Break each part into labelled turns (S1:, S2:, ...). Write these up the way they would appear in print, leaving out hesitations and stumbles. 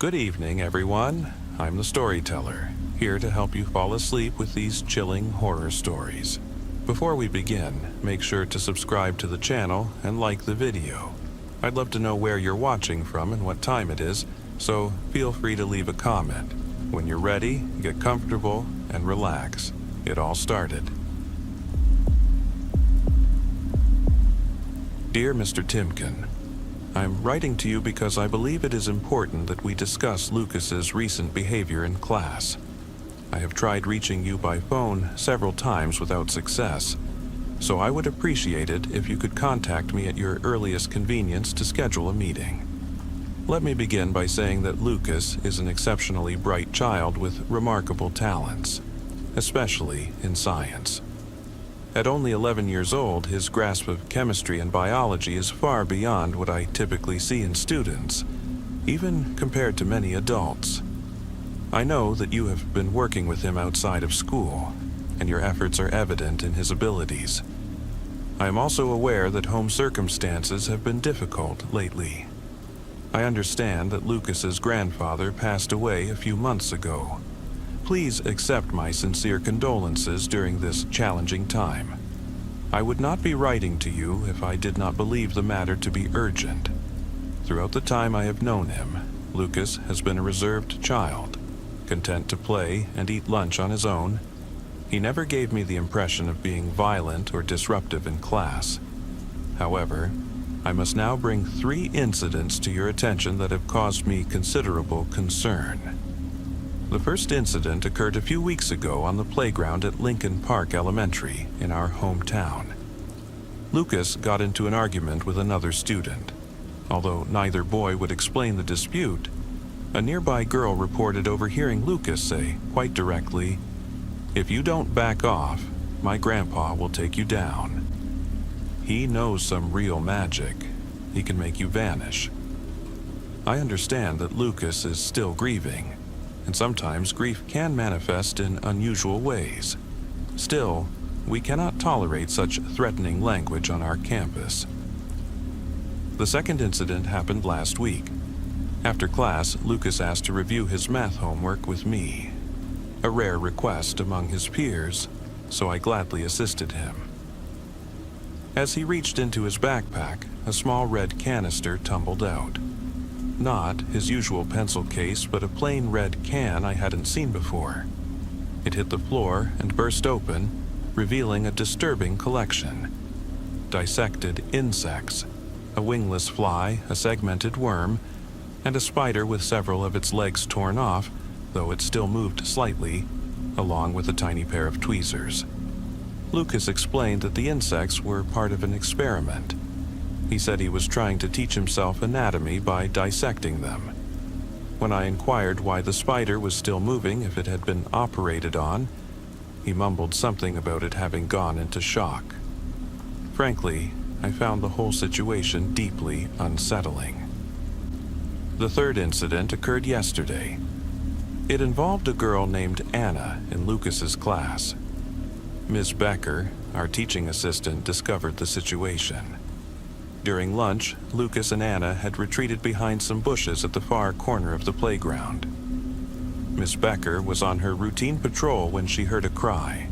S1: Good evening, everyone. I'm the storyteller, here to help you fall asleep with these chilling horror stories. Before we begin, make sure to subscribe to the channel and like the video. I'd love to know where you're watching from and what time it is, so feel free to leave a comment. When you're ready, get comfortable and relax. It all started. Dear Mr. Timken, I'm writing to you because I believe it is important that we discuss Lucas's recent behavior in class. I have tried reaching you by phone several times without success, so I would appreciate it if you could contact me at your earliest convenience to schedule a meeting. Let me begin by saying that Lucas is an exceptionally bright child with remarkable talents, especially in science. At only 11 years old, his grasp of chemistry and biology is far beyond what I typically see in students, even compared to many adults. I know that you have been working with him outside of school, and your efforts are evident in his abilities. I am also aware that home circumstances have been difficult lately. I understand that Lucas's grandfather passed away a few months ago. Please accept my sincere condolences during this challenging time. I would not be writing to you if I did not believe the matter to be urgent. Throughout the time I have known him, Lucas has been a reserved child, content to play and eat lunch on his own. He never gave me the impression of being violent or disruptive in class. However, I must now bring 3 incidents to your attention that have caused me considerable concern. The first incident occurred a few weeks ago on the playground at Lincoln Park Elementary in our hometown. Lucas got into an argument with another student. Although neither boy would explain the dispute, a nearby girl reported overhearing Lucas say, quite directly, "If you don't back off, my grandpa will take you down. He knows some real magic. He can make you vanish." I understand that Lucas is still grieving, and sometimes grief can manifest in unusual ways. Still, we cannot tolerate such threatening language on our campus. The second incident happened last week. After class, Lucas asked to review his math homework with me, a rare request among his peers, so I gladly assisted him. As he reached into his backpack, a small red canister tumbled out. Not his usual pencil case, but a plain red can I hadn't seen before. It hit the floor and burst open, revealing a disturbing collection. Dissected insects, a wingless fly, a segmented worm, and a spider with several of its legs torn off, though it still moved slightly, along with a tiny pair of tweezers. Lucas explained that the insects were part of an experiment. He said he was trying to teach himself anatomy by dissecting them. When I inquired why the spider was still moving if it had been operated on, he mumbled something about it having gone into shock. Frankly, I found the whole situation deeply unsettling. The third incident occurred yesterday. It involved a girl named Anna in Lucas's class. Ms. Becker, our teaching assistant, discovered the situation. During lunch, Lucas and Anna had retreated behind some bushes at the far corner of the playground. Miss Becker was on her routine patrol when she heard a cry.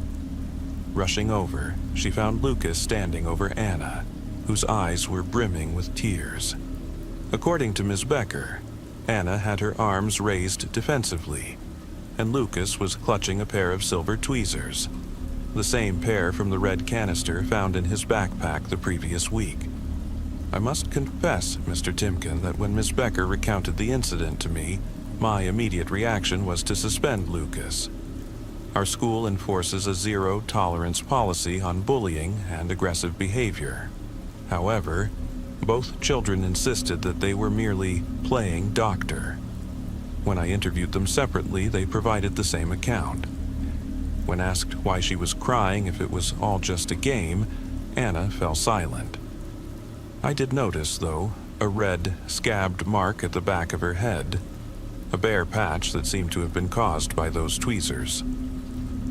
S1: Rushing over, she found Lucas standing over Anna, whose eyes were brimming with tears. According to Miss Becker, Anna had her arms raised defensively, and Lucas was clutching a pair of silver tweezers, the same pair from the red canister found in his backpack the previous week. I must confess, Mr. Timken, that when Miss Becker recounted the incident to me, my immediate reaction was to suspend Lucas. Our school enforces a zero-tolerance policy on bullying and aggressive behavior. However, both children insisted that they were merely playing doctor. When I interviewed them separately, they provided the same account. When asked why she was crying if it was all just a game, Anna fell silent. I did notice, though, a red, scabbed mark at the back of her head, a bare patch that seemed to have been caused by those tweezers.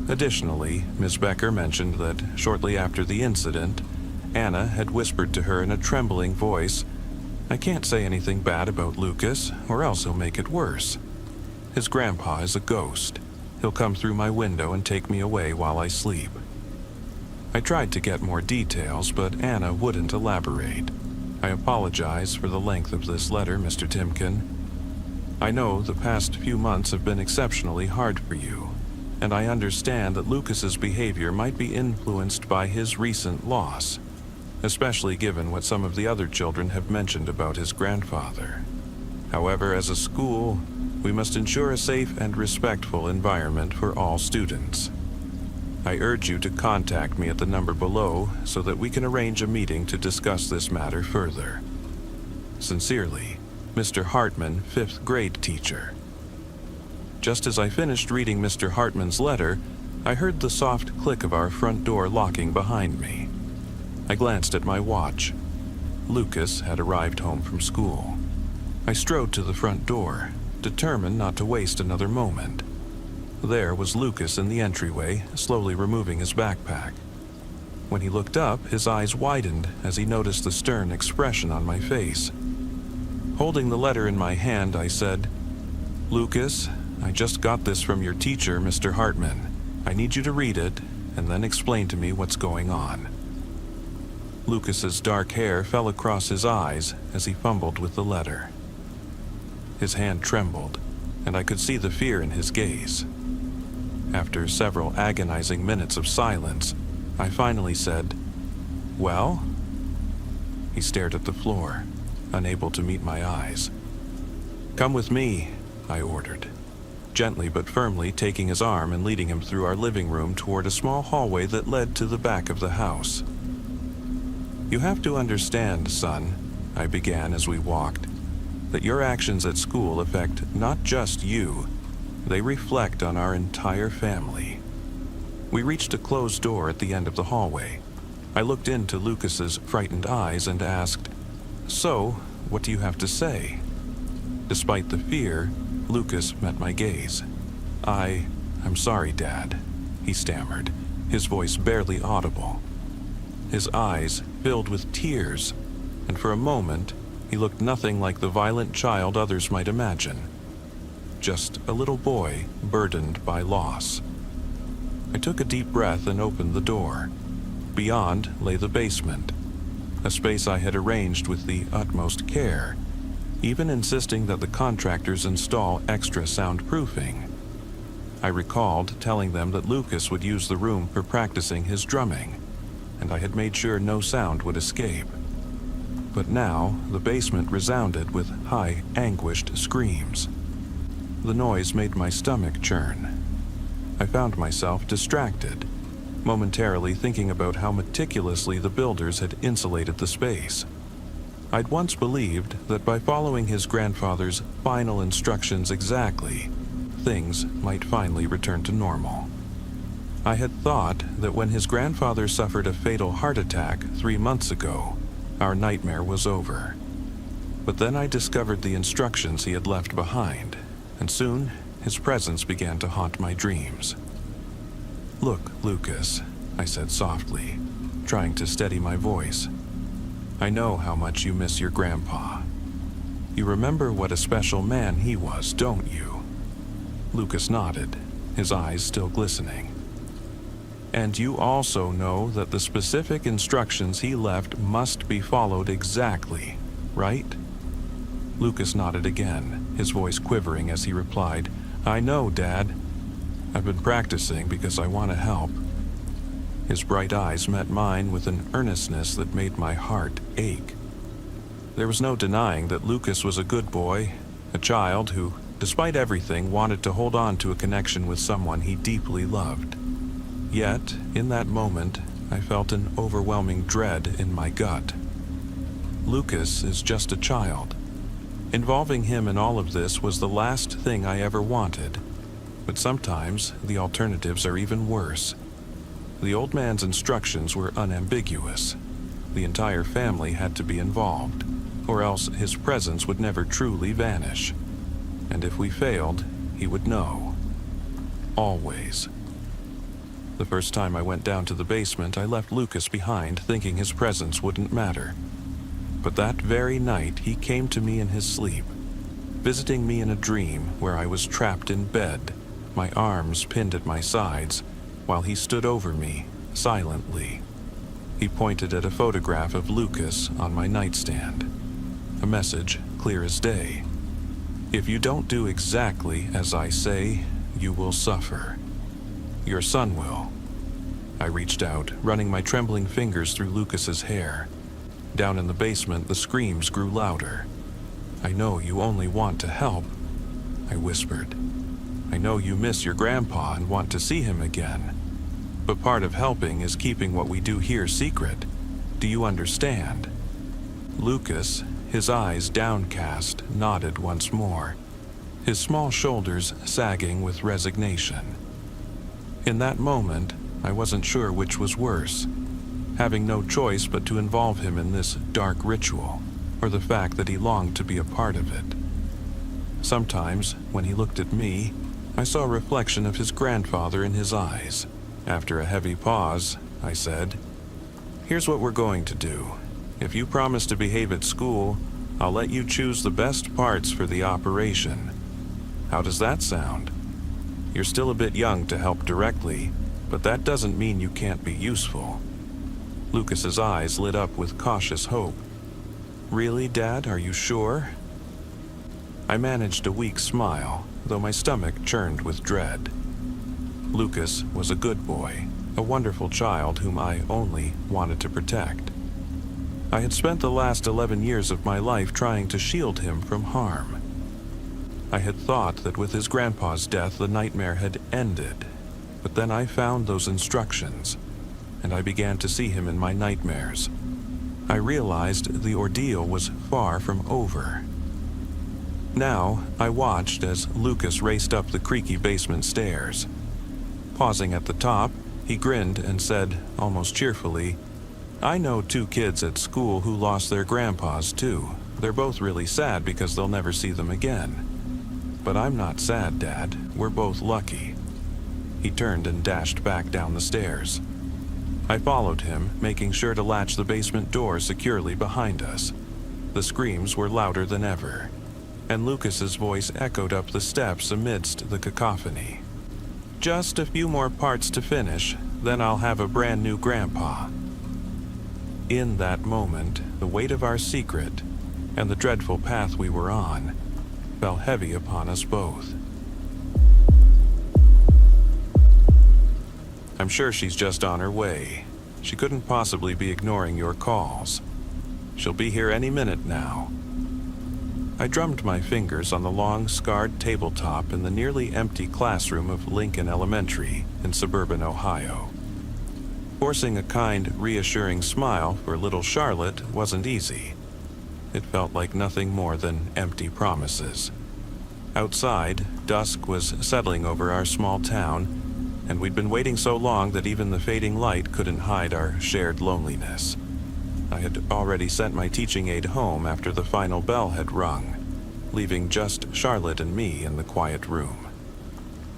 S1: Additionally, Ms. Becker mentioned that shortly after the incident, Anna had whispered to her in a trembling voice, I can't say anything bad about Lucas, or else he'll make it worse. His grandpa is a ghost. He'll come through my window and take me away while I sleep. I tried to get more details, but Anna wouldn't elaborate. I apologize for the length of this letter, Mr. Timken. I know the past few months have been exceptionally hard for you, and I understand that Lucas's behavior might be influenced by his recent loss, especially given what some of the other children have mentioned about his grandfather. However, as a school, we must ensure a safe and respectful environment for all students. I urge you to contact me at the number below so that we can arrange a meeting to discuss this matter further. Sincerely, Mr. Hartman, 5th grade teacher. Just as I finished reading Mr. Hartman's letter, I heard the soft click of our front door locking behind me. I glanced at my watch. Lucas had arrived home from school. I strode to the front door, determined not to waste another moment. There was Lucas in the entryway, slowly removing his backpack. When he looked up, his eyes widened as he noticed the stern expression on my face. Holding the letter in my hand, I said, "Lucas, I just got this from your teacher, Mr. Hartman. I need you to read it, and then explain to me what's going on." Lucas's dark hair fell across his eyes as he fumbled with the letter. His hand trembled, and I could see the fear in his gaze. After several agonizing minutes of silence, I finally said, "Well?" He stared at the floor, unable to meet my eyes. "Come with me," I ordered, gently but firmly taking his arm and leading him through our living room toward a small hallway that led to the back of the house. "You have to understand, son," I began as we walked, "that your actions at school affect not just you, they reflect on our entire family." We reached a closed door at the end of the hallway. I looked into Lucas's frightened eyes and asked, "So, what do you have to say?" Despite the fear, Lucas met my gaze. I'm sorry, Dad," he stammered, his voice barely audible. His eyes filled with tears, and for a moment, he looked nothing like the violent child others might imagine. Just a little boy burdened by loss. I took a deep breath and opened the door. Beyond lay the basement, a space I had arranged with the utmost care, even insisting that the contractors install extra soundproofing. I recalled telling them that Lucas would use the room for practicing his drumming, and I had made sure no sound would escape. But now the basement resounded with high, anguished screams. The noise made my stomach churn. I found myself distracted, momentarily thinking about how meticulously the builders had insulated the space. I'd once believed that by following his grandfather's final instructions exactly, things might finally return to normal. I had thought that when his grandfather suffered a fatal heart attack 3 months ago, our nightmare was over. But then I discovered the instructions he had left behind, and soon his presence began to haunt my dreams. "Look, Lucas," I said softly, trying to steady my voice. "I know how much you miss your grandpa. You remember what a special man he was, don't you?" Lucas nodded, his eyes still glistening. "And you also know that the specific instructions he left must be followed exactly, right?" Lucas nodded again, his voice quivering as he replied, "I know, Dad. I've been practicing because I want to help." His bright eyes met mine with an earnestness that made my heart ache. There was no denying that Lucas was a good boy, a child who, despite everything, wanted to hold on to a connection with someone he deeply loved. Yet, in that moment, I felt an overwhelming dread in my gut. Lucas is just a child. Involving him in all of this was the last thing I ever wanted. But sometimes the alternatives are even worse. The old man's instructions were unambiguous. The entire family had to be involved, or else his presence would never truly vanish. And if we failed, he would know. Always. The first time I went down to the basement, I left Lucas behind, thinking his presence wouldn't matter. But that very night he came to me in his sleep, visiting me in a dream where I was trapped in bed, my arms pinned at my sides, while he stood over me, silently. He pointed at a photograph of Lucas on my nightstand. A message clear as day. If you don't do exactly as I say, you will suffer. Your son will. I reached out, running my trembling fingers through Lucas's hair. Down in the basement, the screams grew louder. I know you only want to help, I whispered. I know you miss your grandpa and want to see him again. But part of helping is keeping what we do here secret. Do you understand? Lucas, his eyes downcast, nodded once more, his small shoulders sagging with resignation. In that moment, I wasn't sure which was worse, having no choice but to involve him in this dark ritual, or the fact that he longed to be a part of it. Sometimes, when he looked at me, I saw a reflection of his grandfather in his eyes. After a heavy pause, I said, "Here's what we're going to do. If you promise to behave at school, I'll let you choose the best parts for the operation. How does that sound? You're still a bit young to help directly, but that doesn't mean you can't be useful." Lucas's eyes lit up with cautious hope. "Really, Dad? Are you sure?" I managed a weak smile, though my stomach churned with dread. Lucas was a good boy, a wonderful child whom I only wanted to protect. I had spent the last 11 years of my life trying to shield him from harm. I had thought that with his grandpa's death the nightmare had ended, but then I found those instructions, and I began to see him in my nightmares. I realized the ordeal was far from over. Now, I watched as Lucas raced up the creaky basement stairs. Pausing at the top, he grinned and said, almost cheerfully, "I know 2 kids at school who lost their grandpas too. They're both really sad because they'll never see them again. But I'm not sad, Dad. We're both lucky." He turned and dashed back down the stairs. I followed him, making sure to latch the basement door securely behind us. The screams were louder than ever, and Lucas's voice echoed up the steps amidst the cacophony. "Just a few more parts to finish, then I'll have a brand new grandpa." In that moment, the weight of our secret and the dreadful path we were on fell heavy upon us both. "I'm sure she's just on her way. She couldn't possibly be ignoring your calls. She'll be here any minute now." I drummed my fingers on the long, scarred tabletop in the nearly empty classroom of Lincoln Elementary in suburban Ohio. Forcing a kind, reassuring smile for little Charlotte wasn't easy. It felt like nothing more than empty promises. Outside, dusk was settling over our small town, and we'd been waiting so long that even the fading light couldn't hide our shared loneliness. I had already sent my teaching aide home after the final bell had rung, leaving just Charlotte and me in the quiet room.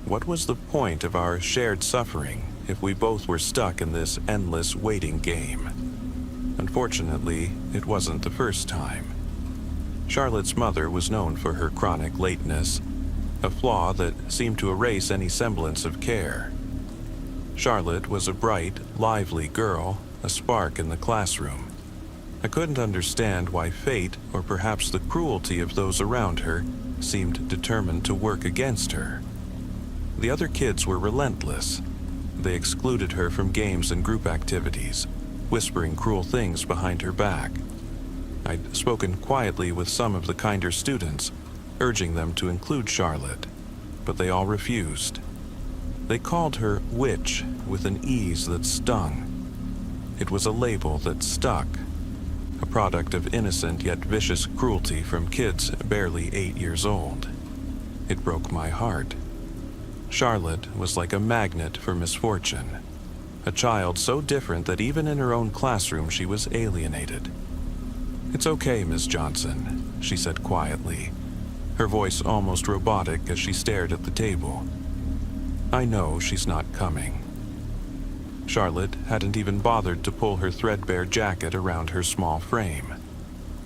S1: What was the point of our shared suffering if we both were stuck in this endless waiting game? Unfortunately, it wasn't the first time. Charlotte's mother was known for her chronic lateness, a flaw that seemed to erase any semblance of care. Charlotte was a bright, lively girl, a spark in the classroom. I couldn't understand why fate, or perhaps the cruelty of those around her, seemed determined to work against her. The other kids were relentless. They excluded her from games and group activities, whispering cruel things behind her back. I'd spoken quietly with some of the kinder students, urging them to include Charlotte, but they all refused. They called her witch with an ease that stung. It was a label that stuck, a product of innocent yet vicious cruelty from kids barely 8 years old. It broke my heart. Charlotte was like a magnet for misfortune, a child so different that even in her own classroom she was alienated. "It's okay, Miss Johnson," she said quietly, her voice almost robotic as she stared at the table. "I know she's not coming." Charlotte hadn't even bothered to pull her threadbare jacket around her small frame.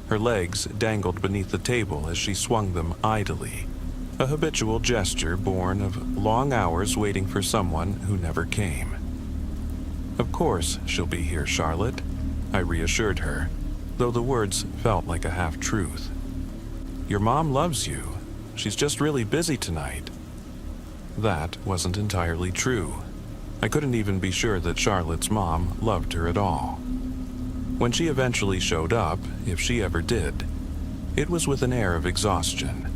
S1: Her legs dangled beneath the table as she swung them idly, a habitual gesture born of long hours waiting for someone who never came. "Of course she'll be here, Charlotte," I reassured her, though the words felt like a half-truth. "Your mom loves you. She's just really busy tonight." That wasn't entirely true. I couldn't even be sure that Charlotte's mom loved her at all. When she eventually showed up, if she ever did, it was with an air of exhaustion,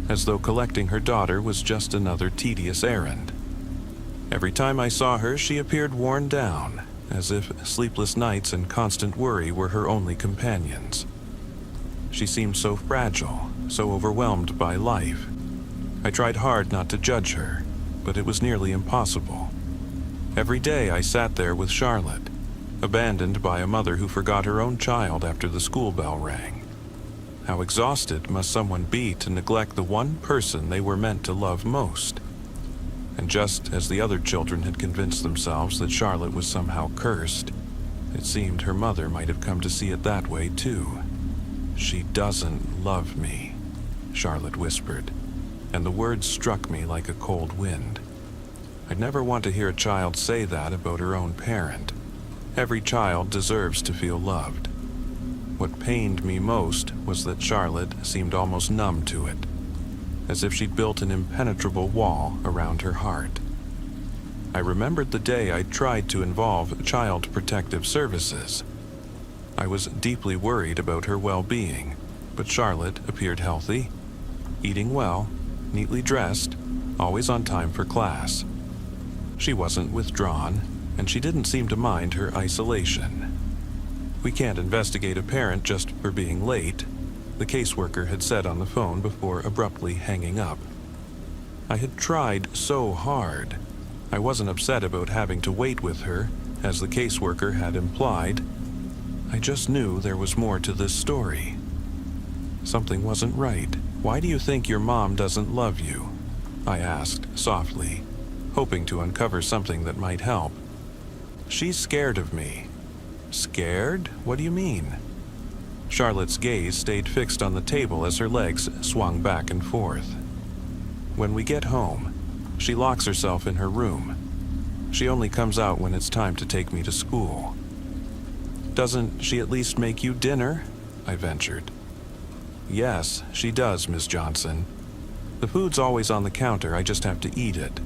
S1: as though collecting her daughter was just another tedious errand. Every time I saw her, she appeared worn down, as if sleepless nights and constant worry were her only companions. She seemed so fragile, so overwhelmed by life. I tried hard not to judge her, but it was nearly impossible. Every day I sat there with Charlotte, abandoned by a mother who forgot her own child after the school bell rang. How exhausted must someone be to neglect the one person they were meant to love most? And just as the other children had convinced themselves that Charlotte was somehow cursed, it seemed her mother might have come to see it that way too. "She doesn't love me," Charlotte whispered, and the words struck me like a cold wind. I'd never want to hear a child say that about her own parent. Every child deserves to feel loved. What pained me most was that Charlotte seemed almost numb to it, as if she'd built an impenetrable wall around her heart. I remembered the day I tried to involve Child Protective Services. I was deeply worried about her well-being, but Charlotte appeared healthy, eating well, neatly dressed, always on time for class. She wasn't withdrawn, and she didn't seem to mind her isolation. "We can't investigate a parent just for being late," the caseworker had said on the phone before abruptly hanging up. I had tried so hard. I wasn't upset about having to wait with her, as the caseworker had implied. I just knew there was more to this story. Something wasn't right. "Why do you think your mom doesn't love you?" I asked softly, hoping to uncover something that might help. "She's scared of me." "Scared? What do you mean?" Charlotte's gaze stayed fixed on the table as her legs swung back and forth. "When we get home, she locks herself in her room. She only comes out when it's time to take me to school." "Doesn't she at least make you dinner?" I ventured. "Yes, she does, Miss Johnson. The food's always on the counter, I just have to eat it,"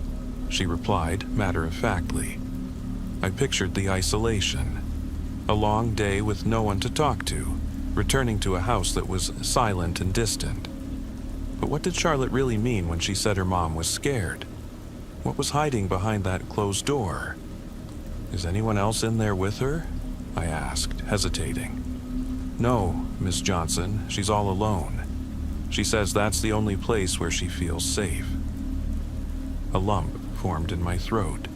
S1: she replied matter-of-factly. I pictured the isolation. A long day with no one to talk to, returning to a house that was silent and distant. But what did Charlotte really mean when she said her mom was scared? What was hiding behind that closed door? "Is anyone else in there with her?" I asked, hesitating. "No, Miss Johnson, she's all alone. She says that's the only place where she feels safe." A lump formed in my throat.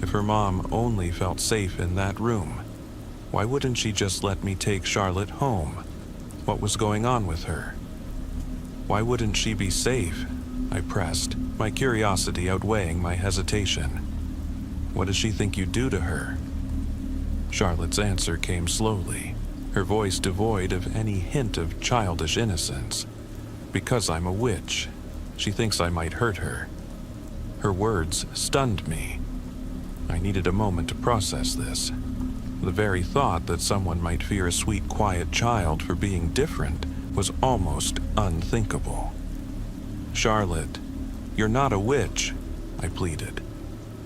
S1: If her mom only felt safe in that room, why wouldn't she just let me take Charlotte home? What was going on with her? "Why wouldn't she be safe?" I pressed, my curiosity outweighing my hesitation. "What does she think you do to her?" Charlotte's answer came slowly, her voice devoid of any hint of childish innocence. "Because I'm a witch. She thinks I might hurt her." Her words stunned me. I needed a moment to process this. The very thought that someone might fear a sweet, quiet child for being different was almost unthinkable. "Charlotte, you're not a witch," I pleaded.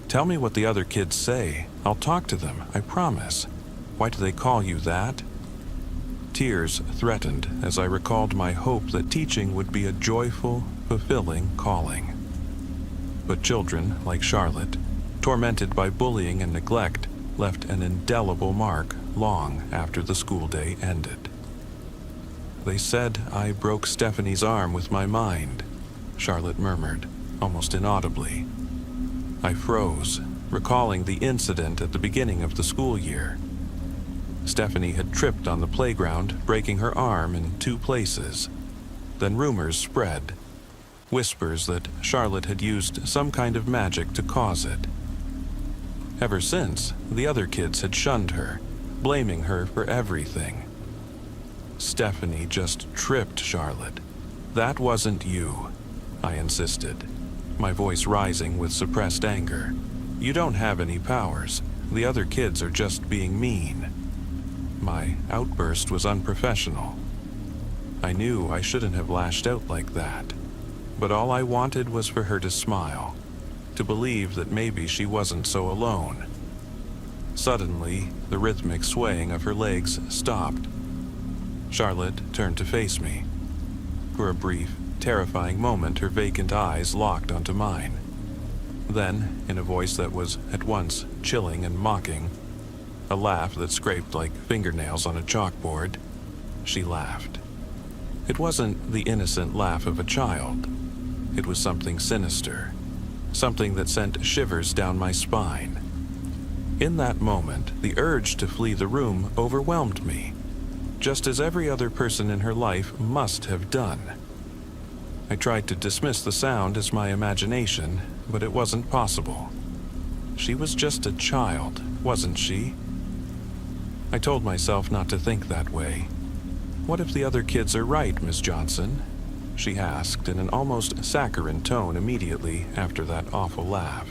S1: "Tell me what the other kids say. I'll talk to them, I promise. Why do they call you that?" Tears threatened as I recalled my hope that teaching would be a joyful, fulfilling calling. But children, like Charlotte, tormented by bullying and neglect, left an indelible mark long after the school day ended. "They said I broke Stephanie's arm with my mind," Charlotte murmured, almost inaudibly. I froze, recalling the incident at the beginning of the school year. Stephanie had tripped on the playground, breaking her arm in 2 places. Then rumors spread, whispers that Charlotte had used some kind of magic to cause it. Ever since, the other kids had shunned her, blaming her for everything. Stephanie just tripped Charlotte. That wasn't you, I insisted, my voice rising with suppressed anger. You don't have any powers. The other kids are just being mean. My outburst was unprofessional. I knew I shouldn't have lashed out like that, but all I wanted was for her to smile, to believe that maybe she wasn't so alone. Suddenly, the rhythmic swaying of her legs stopped. Charlotte turned to face me. For a brief, terrifying moment, her vacant eyes locked onto mine. Then, in a voice that was at once chilling and mocking, a laugh that scraped like fingernails on a chalkboard, she laughed. It wasn't the innocent laugh of a child. It was something sinister, something that sent shivers down my spine. In that moment, the urge to flee the room overwhelmed me, just as every other person in her life must have done. I tried to dismiss the sound as my imagination, but it wasn't possible. She was just a child, wasn't she? I told myself not to think that way. What if the other kids are right, Miss Johnson? She asked in an almost saccharine tone immediately after that awful laugh.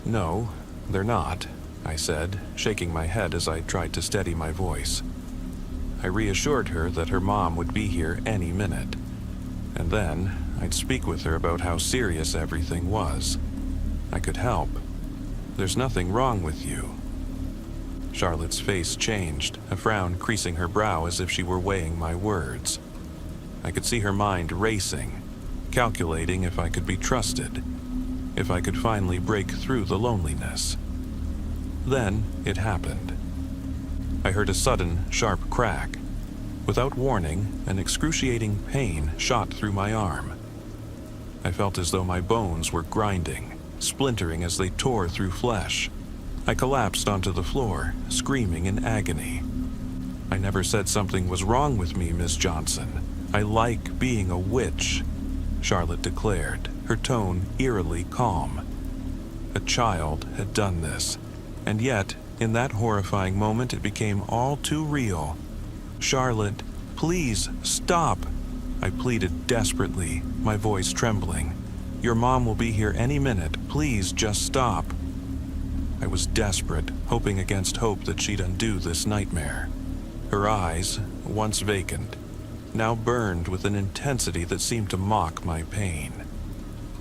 S1: No, they're not, I said, shaking my head as I tried to steady my voice. I reassured her that her mom would be here any minute, and then I'd speak with her about how serious everything was. I could help. There's nothing wrong with you. Charlotte's face changed, a frown creasing her brow as if she were weighing my words. I could see her mind racing, calculating if I could be trusted, if I could finally break through the loneliness. Then it happened. I heard a sudden, sharp crack. Without warning, an excruciating pain shot through my arm. I felt as though my bones were grinding, splintering as they tore through flesh. I collapsed onto the floor, screaming in agony. I never said something was wrong with me, Miss Johnson. I like being a witch, Charlotte declared, her tone eerily calm. A child had done this, and yet, in that horrifying moment, it became all too real. Charlotte, please stop, I pleaded desperately, my voice trembling. Your mom will be here any minute. Please just stop. I was desperate, hoping against hope that she'd undo this nightmare. Her eyes, once vacant, now burned with an intensity that seemed to mock my pain.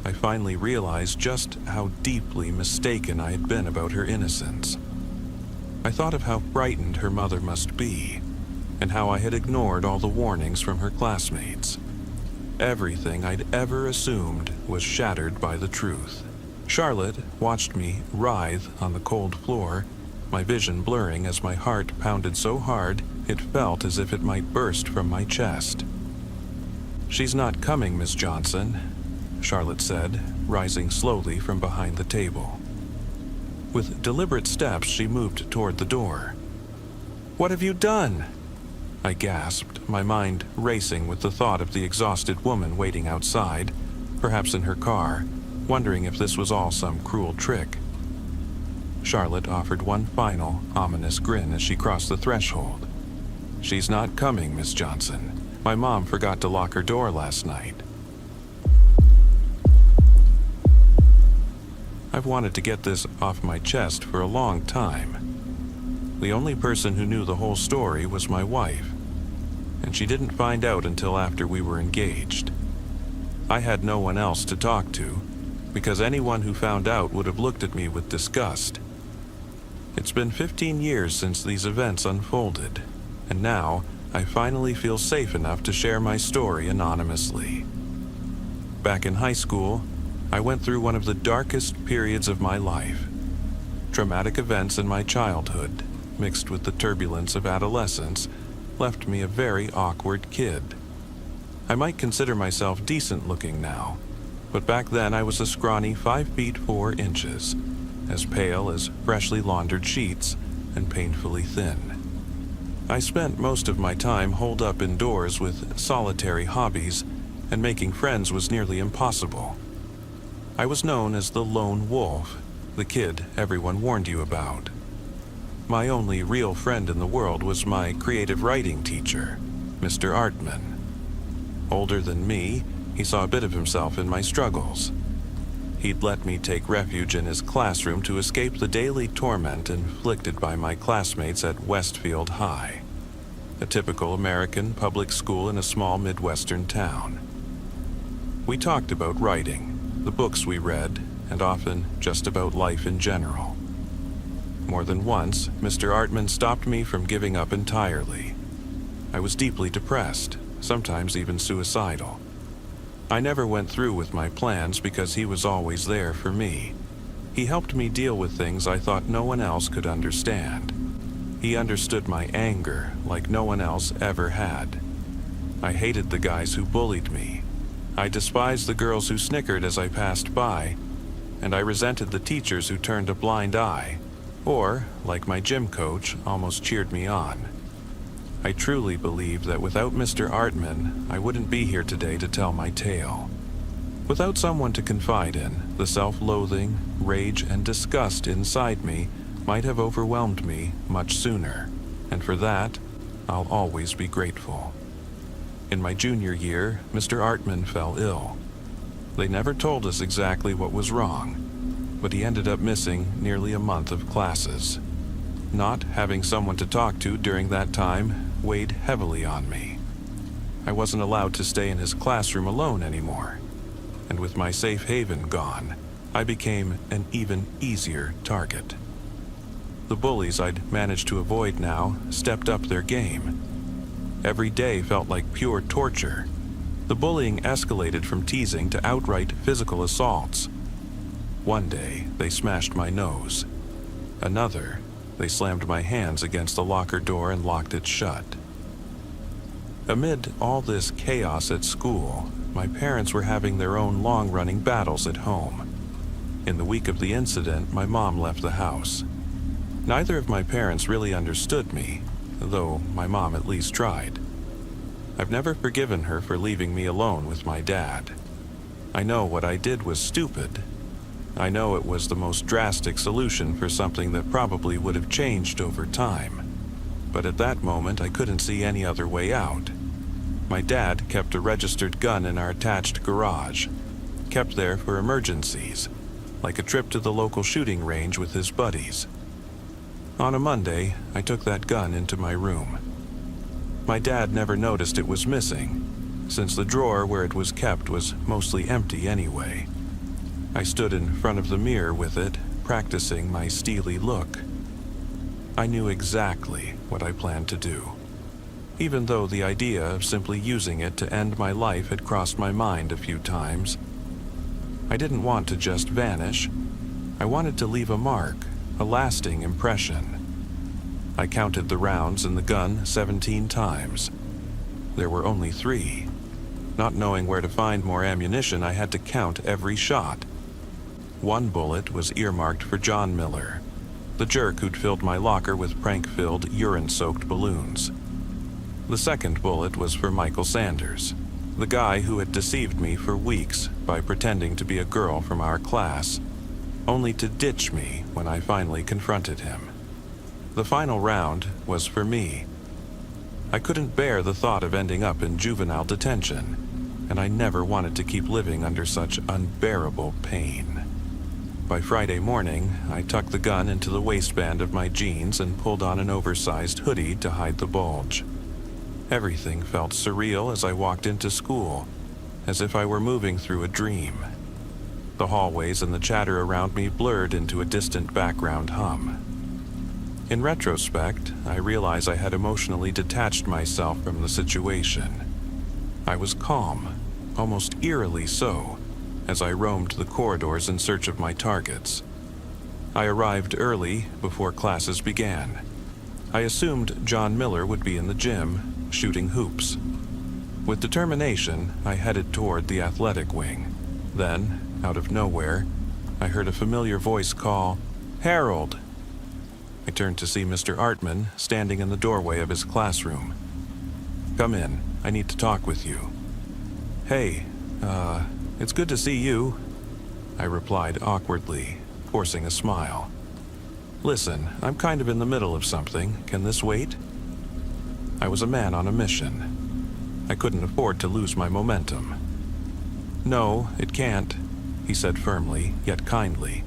S1: I finally realized just how deeply mistaken I had been about her innocence. I thought of how frightened her mother must be, and how I had ignored all the warnings from her classmates. Everything I'd ever assumed was shattered by the truth. Charlotte watched me writhe on the cold floor, my vision blurring as my heart pounded so hard it felt as if it might burst from my chest. She's not coming, Miss Johnson, Charlotte said, rising slowly from behind the table. With deliberate steps, she moved toward the door. What have you done? I gasped, my mind racing with the thought of the exhausted woman waiting outside, perhaps in her car, wondering if this was all some cruel trick. Charlotte offered one final, ominous grin as she crossed the threshold. She's not coming, Miss Johnson. My mom forgot to lock her door last night. I've wanted to get this off my chest for a long time. The only person who knew the whole story was my wife, and she didn't find out until after we were engaged. I had no one else to talk to, because anyone who found out would have looked at me with disgust. It's been 15 years since these events unfolded, and now I finally feel safe enough to share my story anonymously. Back in high school, I went through one of the darkest periods of my life. Traumatic events in my childhood, mixed with the turbulence of adolescence, left me a very awkward kid. I might consider myself decent looking now, but back then I was a scrawny 5 feet 4 inches, as pale as freshly laundered sheets and painfully thin. I spent most of my time holed up indoors with solitary hobbies, and making friends was nearly impossible. I was known as the lone wolf, the kid everyone warned you about. My only real friend in the world was my creative writing teacher, Mr. Artman. Older than me, he saw a bit of himself in my struggles. He'd let me take refuge in his classroom to escape the daily torment inflicted by my classmates at Westfield High, a typical American public school in a small Midwestern town. We talked about writing, the books we read, and often just about life in general. More than once, Mr. Artman stopped me from giving up entirely. I was deeply depressed, sometimes even suicidal. I never went through with my plans because he was always there for me. He helped me deal with things I thought no one else could understand. He understood my anger like no one else ever had. I hated the guys who bullied me. I despised the girls who snickered as I passed by, and I resented the teachers who turned a blind eye, or, like my gym coach, almost cheered me on. I truly believe that without Mr. Artman, I wouldn't be here today to tell my tale. Without someone to confide in, the self-loathing, rage, and disgust inside me might have overwhelmed me much sooner, and for that, I'll always be grateful. In my junior year, Mr. Artman fell ill. They never told us exactly what was wrong, but he ended up missing nearly a month of classes. Not having someone to talk to during that time weighed heavily on me. I wasn't allowed to stay in his classroom alone anymore, and with my safe haven gone, I became an even easier target. The bullies I'd managed to avoid now stepped up their game. Every day felt like pure torture. The bullying escalated from teasing to outright physical assaults. One day, they smashed my nose. Another, they slammed my hands against the locker door and locked it shut. Amid all this chaos at school, my parents were having their own long-running battles at home. In the week of the incident, my mom left the house. Neither of my parents really understood me, though my mom at least tried. I've never forgiven her for leaving me alone with my dad. I know what I did was stupid. I know it was the most drastic solution for something that probably would have changed over time. But at that moment, I couldn't see any other way out. My dad kept a registered gun in our attached garage, kept there for emergencies, like a trip to the local shooting range with his buddies. On a Monday, I took that gun into my room. My dad never noticed it was missing, since the drawer where it was kept was mostly empty anyway. I stood in front of the mirror with it, practicing my steely look. I knew exactly what I planned to do, even though the idea of simply using it to end my life had crossed my mind a few times. I didn't want to just vanish. I wanted to leave a mark, a lasting impression. I counted the rounds in the gun 17 times. There were only 3. Not knowing where to find more ammunition, I had to count every shot. One bullet was earmarked for John Miller, the jerk who'd filled my locker with prank-filled, urine-soaked balloons. The second bullet was for Michael Sanders, the guy who had deceived me for weeks by pretending to be a girl from our class, only to ditch me when I finally confronted him. The final round was for me. I couldn't bear the thought of ending up in juvenile detention, and I never wanted to keep living under such unbearable pain. By Friday morning, I tucked the gun into the waistband of my jeans and pulled on an oversized hoodie to hide the bulge. Everything felt surreal as I walked into school, as if I were moving through a dream. The hallways and the chatter around me blurred into a distant background hum. In retrospect, I realize I had emotionally detached myself from the situation. I was calm, almost eerily so, as I roamed the corridors in search of my targets. I arrived early, before classes began. I assumed John Miller would be in the gym, shooting hoops. With determination, I headed toward the athletic wing. Then, out of nowhere, I heard a familiar voice call, "Harold!" I turned to see Mr. Artman standing in the doorway of his classroom. "Come in, I need to talk with you." "Hey, it's good to see you," I replied awkwardly, forcing a smile. "Listen, I'm kind of in the middle of something. Can this wait?" I was a man on a mission. I couldn't afford to lose my momentum. "No, it can't," he said firmly, yet kindly.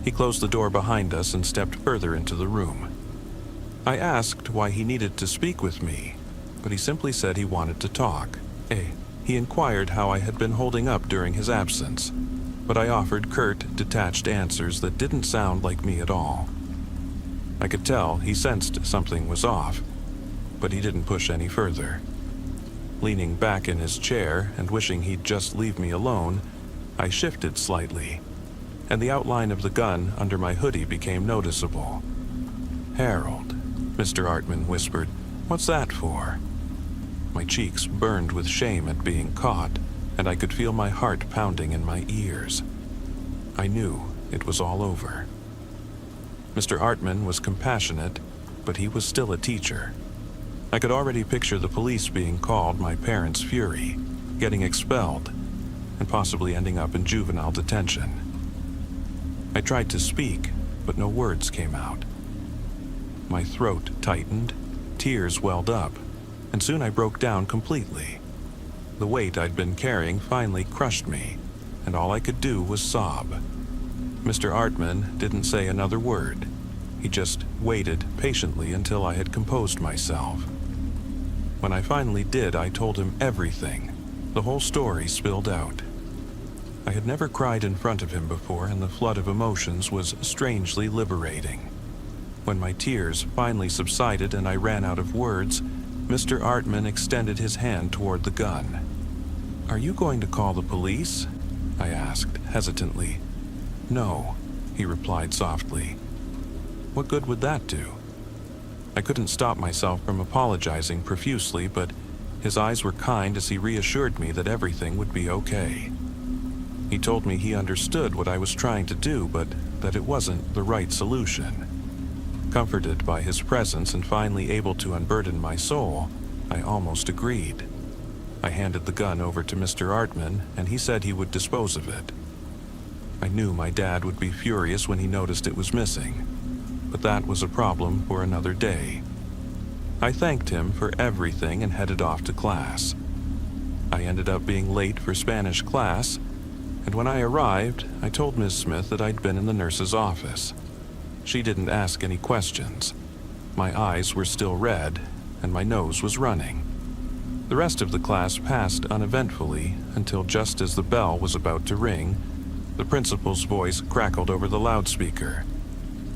S1: He closed the door behind us and stepped further into the room. I asked why he needed to speak with me, but he simply said he wanted to talk. He inquired how I had been holding up during his absence, but I offered curt, detached answers that didn't sound like me at all. I could tell he sensed something was off, but he didn't push any further. Leaning back in his chair and wishing he'd just leave me alone, I shifted slightly, and the outline of the gun under my hoodie became noticeable. "Harold," Mr. Artman whispered, "what's that for?" My cheeks burned with shame at being caught, and I could feel my heart pounding in my ears. I knew it was all over. Mr. Artman was compassionate, but he was still a teacher. I could already picture the police being called, my parents' fury, getting expelled, and possibly ending up in juvenile detention. I tried to speak, but no words came out. My throat tightened, tears welled up, and soon I broke down completely. The weight I'd been carrying finally crushed me, and all I could do was sob. Mr. Artman didn't say another word. He just waited patiently until I had composed myself. When I finally did, I told him everything. The whole story spilled out. I had never cried in front of him before, and the flood of emotions was strangely liberating. When my tears finally subsided and I ran out of words, Mr. Artman extended his hand toward the gun. "Are you going to call the police?" I asked, hesitantly. "No," he replied softly. "What good would that do?" I couldn't stop myself from apologizing profusely, but his eyes were kind as he reassured me that everything would be okay. He told me he understood what I was trying to do, but that it wasn't the right solution. Comforted by his presence and finally able to unburden my soul, I almost agreed. I handed the gun over to Mr. Artman, and he said he would dispose of it. I knew my dad would be furious when he noticed it was missing, but that was a problem for another day. I thanked him for everything and headed off to class. I ended up being late for Spanish class, and when I arrived, I told Ms. Smith that I'd been in the nurse's office. She didn't ask any questions. My eyes were still red, and my nose was running. The rest of the class passed uneventfully until just as the bell was about to ring, the principal's voice crackled over the loudspeaker.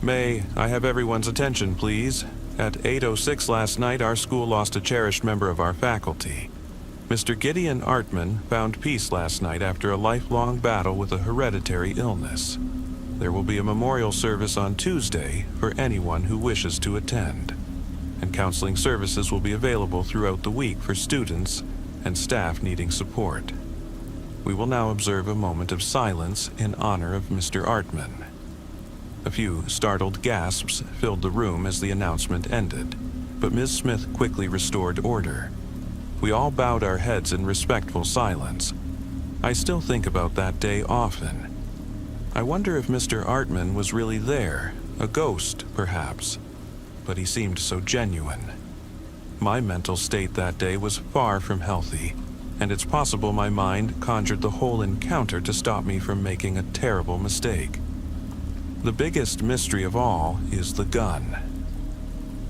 S1: "May I have everyone's attention, please? At 8:06 last night, our school lost a cherished member of our faculty. Mr. Gideon Artman found peace last night after a lifelong battle with a hereditary illness. There will be a memorial service on Tuesday for anyone who wishes to attend, and counseling services will be available throughout the week for students and staff needing support. We will now observe a moment of silence in honor of Mr. Artman." A few startled gasps filled the room as the announcement ended, but Ms. Smith quickly restored order. We all bowed our heads in respectful silence. I still think about that day often. I wonder if Mr. Artman was really there, a ghost, perhaps, but he seemed so genuine. My mental state that day was far from healthy, and it's possible my mind conjured the whole encounter to stop me from making a terrible mistake. The biggest mystery of all is the gun.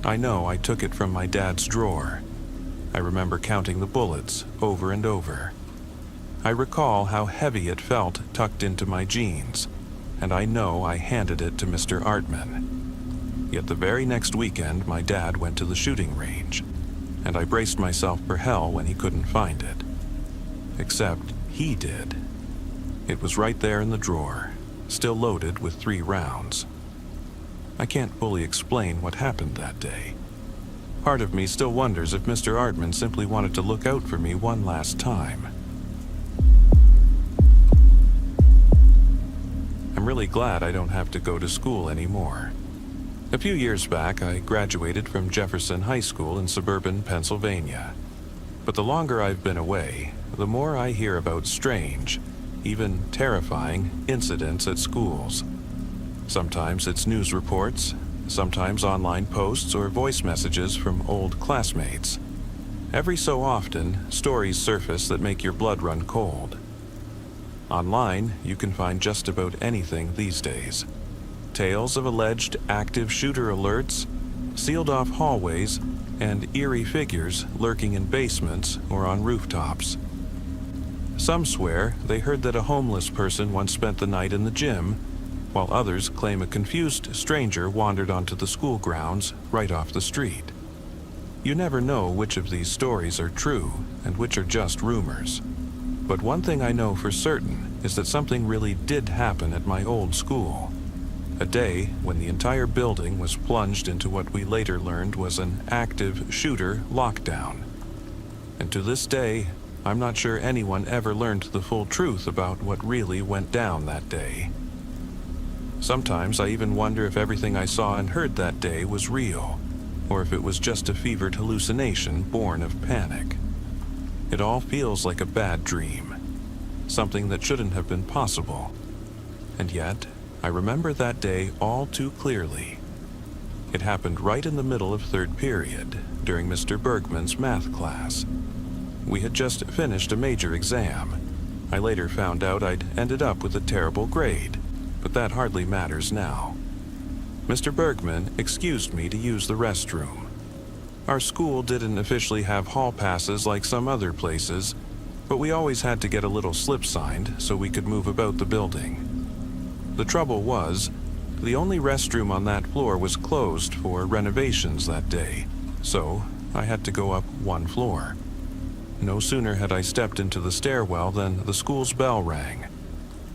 S1: I know I took it from my dad's drawer. I remember counting the bullets over and over. I recall how heavy it felt tucked into my jeans, and I know I handed it to Mr. Artman. Yet the very next weekend, my dad went to the shooting range, and I braced myself for hell when he couldn't find it. Except he did. It was right there in the drawer, still loaded with 3 rounds. I can't fully explain what happened that day. Part of me still wonders if Mr. Artman simply wanted to look out for me one last time. I'm really glad I don't have to go to school anymore. A few years back, I graduated from Jefferson High School in suburban Pennsylvania. But the longer I've been away, the more I hear about strange, even terrifying, incidents at schools. Sometimes it's news reports, sometimes online posts or voice messages from old classmates. Every so often, stories surface that make your blood run cold. Online, you can find just about anything these days. Tales of alleged active shooter alerts, sealed-off hallways, and eerie figures lurking in basements or on rooftops. Some swear they heard that a homeless person once spent the night in the gym, while others claim a confused stranger wandered onto the school grounds right off the street. You never know which of these stories are true and which are just rumors. But one thing I know for certain is that something really did happen at my old school. A day when the entire building was plunged into what we later learned was an active shooter lockdown. And to this day, I'm not sure anyone ever learned the full truth about what really went down that day. Sometimes I even wonder if everything I saw and heard that day was real, or if it was just a fevered hallucination born of panic. It all feels like a bad dream, something that shouldn't have been possible. And yet, I remember that day all too clearly. It happened right in the middle of third period, during Mr. Bergman's math class. We had just finished a major exam. I later found out I'd ended up with a terrible grade, but that hardly matters now. Mr. Bergman excused me to use the restroom. Our school didn't officially have hall passes like some other places, but we always had to get a little slip signed so we could move about the building. The trouble was, the only restroom on that floor was closed for renovations that day, so I had to go up one floor. No sooner had I stepped into the stairwell than the school's bell rang,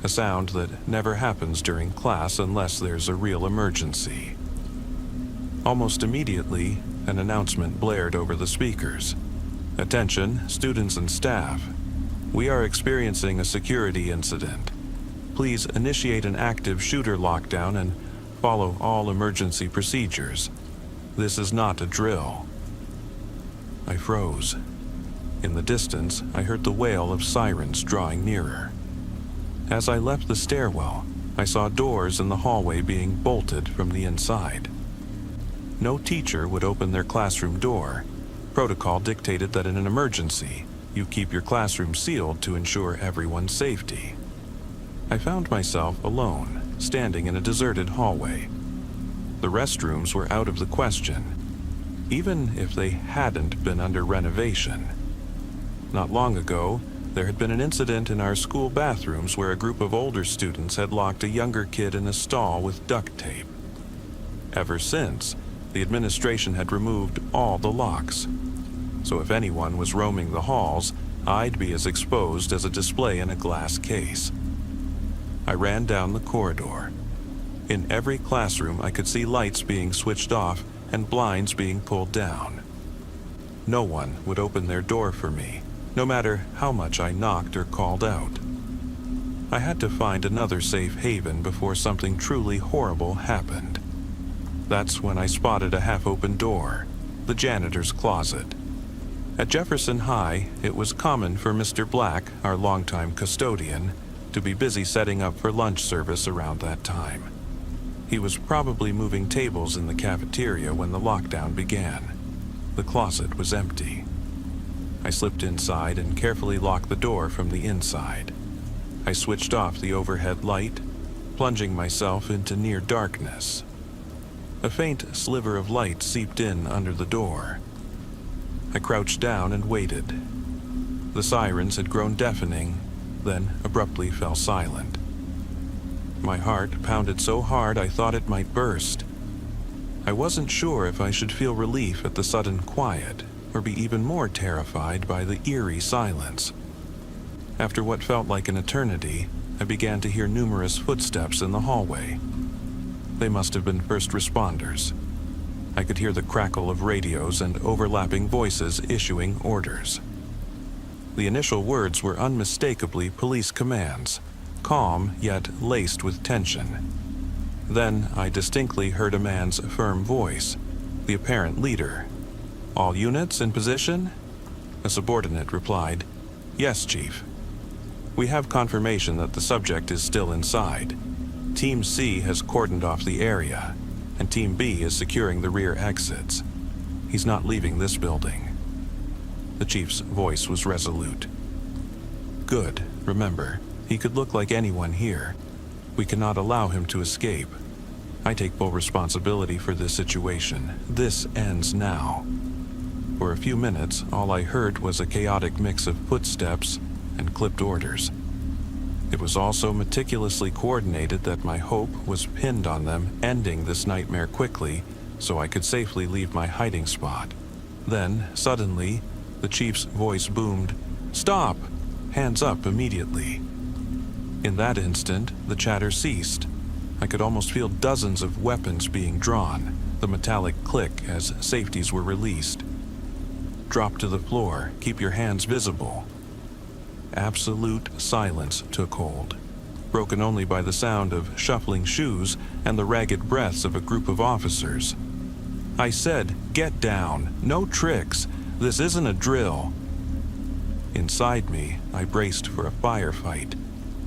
S1: a sound that never happens during class unless there's a real emergency. Almost immediately, an announcement blared over the speakers. Attention, students and staff. We are experiencing a security incident. Please initiate an active shooter lockdown and follow all emergency procedures. This is not a drill. I froze. In the distance, I heard the wail of sirens drawing nearer. As I left the stairwell, I saw doors in the hallway being bolted from the inside. No teacher would open their classroom door. Protocol dictated that in an emergency, you keep your classroom sealed to ensure everyone's safety. I found myself alone, standing in a deserted hallway. The restrooms were out of the question, even if they hadn't been under renovation. Not long ago, there had been an incident in our school bathrooms where a group of older students had locked a younger kid in a stall with duct tape. Ever since, the administration had removed all the locks. So if anyone was roaming the halls, I'd be as exposed as a display in a glass case. I ran down the corridor. In every classroom, I could see lights being switched off and blinds being pulled down. No one would open their door for me, no matter how much I knocked or called out. I had to find another safe haven before something truly horrible happened. That's when I spotted a half-open door, the janitor's closet. At Jefferson High, it was common for Mr. Black, our longtime custodian, to be busy setting up for lunch service around that time. He was probably moving tables in the cafeteria when the lockdown began. The closet was empty. I slipped inside and carefully locked the door from the inside. I switched off the overhead light, plunging myself into near darkness. A faint sliver of light seeped in under the door. I crouched down and waited. The sirens had grown deafening, then abruptly fell silent. My heart pounded so hard I thought it might burst. I wasn't sure if I should feel relief at the sudden quiet, or be even more terrified by the eerie silence. After what felt like an eternity, I began to hear numerous footsteps in the hallway. They must have been first responders. I could hear the crackle of radios and overlapping voices issuing orders. The initial words were unmistakably police commands, calm yet laced with tension. Then I distinctly heard a man's firm voice, the apparent leader. "All units in position?" A subordinate replied, "Yes, Chief." "We have confirmation that the subject is still inside. Team C has cordoned off the area, and Team B is securing the rear exits. He's not leaving this building." The chief's voice was resolute. Good. Remember, he could look like anyone here. We cannot allow him to escape. I take full responsibility for this situation. This ends now. For a few minutes, all I heard was a chaotic mix of footsteps and clipped orders. It was all so meticulously coordinated that my hope was pinned on them ending this nightmare quickly so I could safely leave my hiding spot. Then, suddenly, the chief's voice boomed, "Stop! Hands up immediately." In that instant, the chatter ceased. I could almost feel dozens of weapons being drawn, the metallic click as safeties were released. "Drop to the floor, keep your hands visible." Absolute silence took hold, broken only by the sound of shuffling shoes and the ragged breaths of a group of officers. I said, "Get down, no tricks, this isn't a drill." Inside me, I braced for a firefight,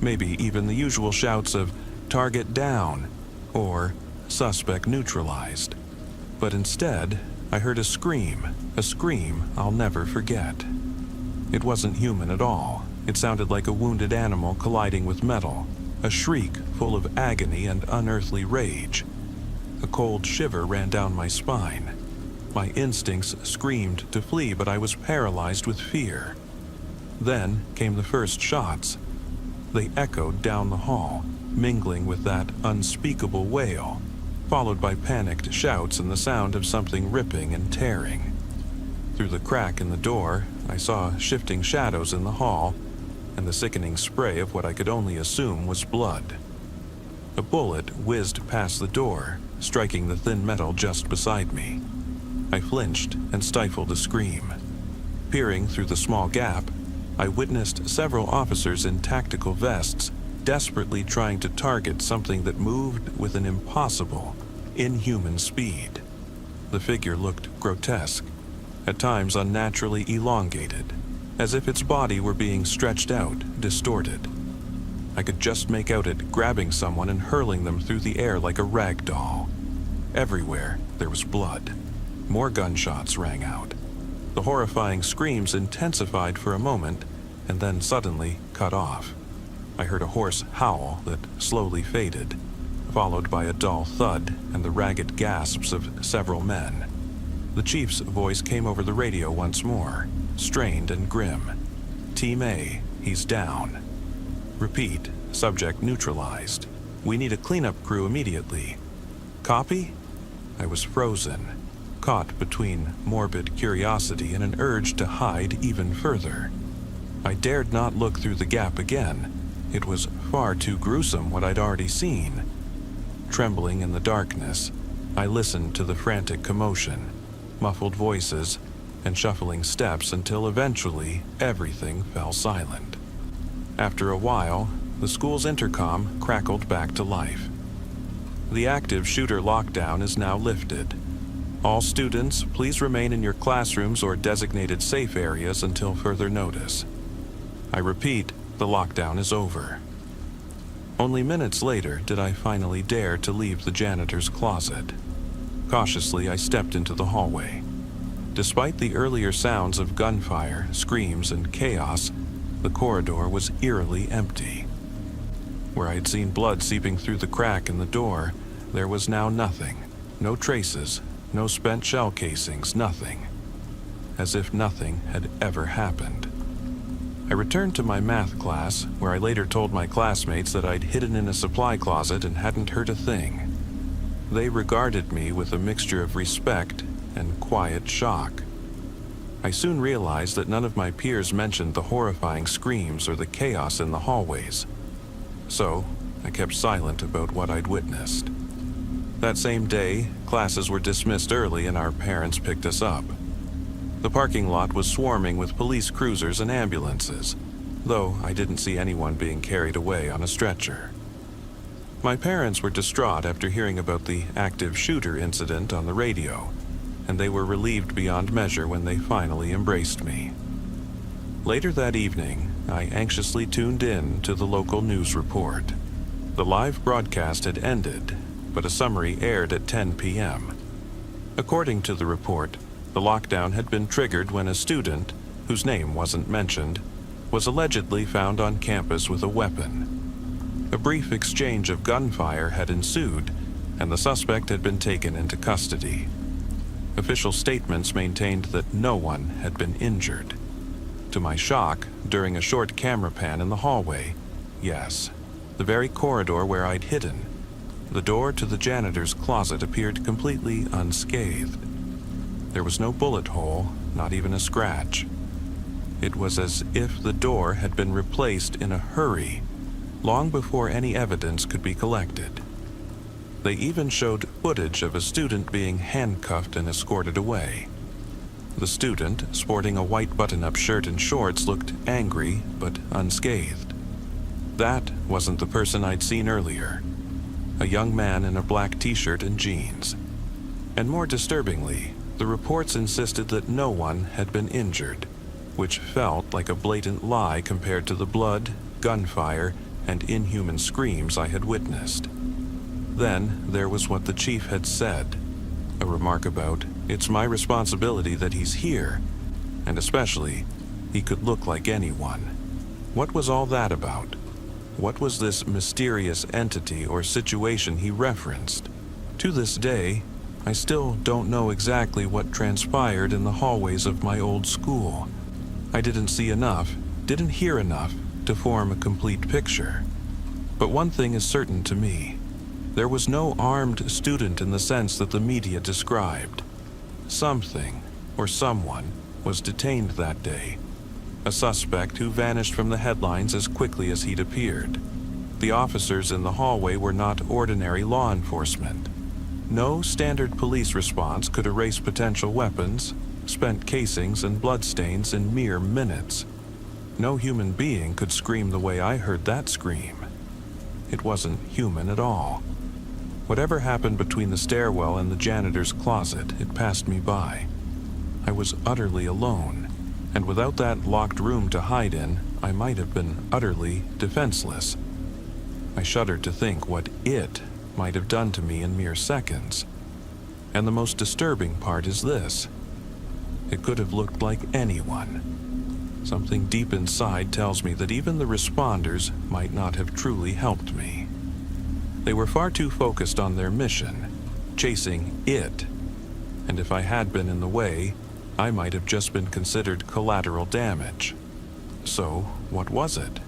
S1: maybe even the usual shouts of "Target down" or "Suspect neutralized." But instead, I heard a scream I'll never forget. It wasn't human at all. It sounded like a wounded animal colliding with metal, a shriek full of agony and unearthly rage. A cold shiver ran down my spine. My instincts screamed to flee, but I was paralyzed with fear. Then came the first shots. They echoed down the hall, mingling with that unspeakable wail, followed by panicked shouts and the sound of something ripping and tearing. Through the crack in the door, I saw shifting shadows in the hall and the sickening spray of what I could only assume was blood. A bullet whizzed past the door, striking the thin metal just beside me. I flinched and stifled a scream. Peering through the small gap, I witnessed several officers in tactical vests desperately trying to target something that moved with an impossible, inhuman speed. The figure looked grotesque, at times unnaturally elongated, as if its body were being stretched out, distorted. I could just make out it grabbing someone and hurling them through the air like a rag doll. Everywhere there was blood. More gunshots rang out. The horrifying screams intensified for a moment and then suddenly cut off. I heard a hoarse howl that slowly faded, followed by a dull thud and the ragged gasps of several men. The chief's voice came over the radio once more, strained and grim. "Team A, he's down. Repeat, subject neutralized. We need a cleanup crew immediately. Copy?" I was frozen, caught between morbid curiosity and an urge to hide even further. I dared not look through the gap again. It was far too gruesome what I'd already seen. Trembling in the darkness, I listened to the frantic commotion, muffled voices, and shuffling steps until eventually everything fell silent. After a while, the school's intercom crackled back to life. The active shooter lockdown is now lifted. All students, please remain in your classrooms or designated safe areas until further notice. I repeat, the lockdown is over. Only minutes later did I finally dare to leave the janitor's closet. Cautiously, I stepped into the hallway. Despite the earlier sounds of gunfire, screams, and chaos, the corridor was eerily empty. Where I had seen blood seeping through the crack in the door, there was now nothing. No traces, no spent shell casings, nothing. As if nothing had ever happened. I returned to my math class, where I later told my classmates that I'd hidden in a supply closet and hadn't heard a thing. They regarded me with a mixture of respect and quiet shock. I soon realized that none of my peers mentioned the horrifying screams or the chaos in the hallways. So, I kept silent about what I'd witnessed. That same day, classes were dismissed early and our parents picked us up. The parking lot was swarming with police cruisers and ambulances, though I didn't see anyone being carried away on a stretcher. My parents were distraught after hearing about the active shooter incident on the radio, and they were relieved beyond measure when they finally embraced me. Later that evening, I anxiously tuned in to the local news report. The live broadcast had ended, but a summary aired at 10 p.m. According to the report, the lockdown had been triggered when a student, whose name wasn't mentioned, was allegedly found on campus with a weapon. A brief exchange of gunfire had ensued, and the suspect had been taken into custody. Official statements maintained that no one had been injured. To my shock, during a short camera pan in the hallway, yes, the very corridor where I'd hidden, the door to the janitor's closet appeared completely unscathed. There was no bullet hole, not even a scratch. It was as if the door had been replaced in a hurry, long before any evidence could be collected. They even showed footage of a student being handcuffed and escorted away. The student, sporting a white button-up shirt and shorts, looked angry but unscathed. That wasn't the person I'd seen earlier. A young man in a black t-shirt and jeans. And more disturbingly, the reports insisted that no one had been injured, which felt like a blatant lie compared to the blood, gunfire, and inhuman screams I had witnessed. Then there was what the chief had said, a remark about, "It's my responsibility that he's here," and especially, he could look like anyone. What was all that about? What was this mysterious entity or situation he referenced? To this day, I still don't know exactly what transpired in the hallways of my old school. I didn't see enough, didn't hear enough to form a complete picture. But one thing is certain to me. There was no armed student in the sense that the media described. Something, or someone, was detained that day. A suspect who vanished from the headlines as quickly as he'd appeared. The officers in the hallway were not ordinary law enforcement. No standard police response could erase potential weapons, spent casings, and bloodstains in mere minutes. No human being could scream the way I heard that scream. It wasn't human at all. Whatever happened between the stairwell and the janitor's closet, it passed me by. I was utterly alone, and without that locked room to hide in, I might have been utterly defenseless. I shuddered to think what it might have done to me in mere seconds. And the most disturbing part is this. It could have looked like anyone. Something deep inside tells me that even the responders might not have truly helped me. They were far too focused on their mission, chasing it. And if I had been in the way, I might have just been considered collateral damage. So, what was it?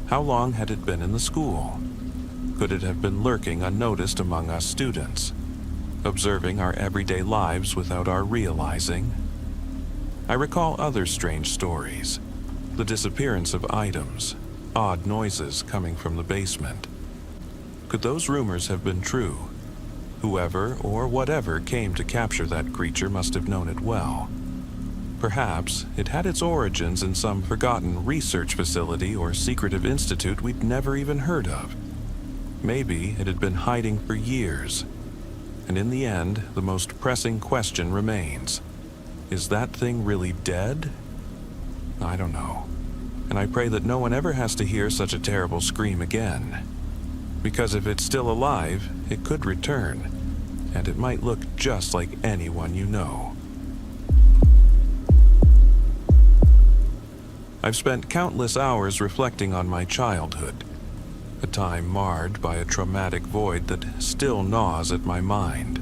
S1: How long had it been in the school? Could it have been lurking unnoticed among us students, observing our everyday lives without our realizing? I recall other strange stories. The disappearance of items, odd noises coming from the basement. Could those rumors have been true? Whoever or whatever came to capture that creature must have known it well. Perhaps it had its origins in some forgotten research facility or secretive institute we'd never even heard of. Maybe it had been hiding for years. And in the end, the most pressing question remains. Is that thing really dead? I don't know. And I pray that no one ever has to hear such a terrible scream again. Because if it's still alive, it could return. And it might look just like anyone you know. I've spent countless hours reflecting on my childhood, a time marred by a traumatic void that still gnaws at my mind.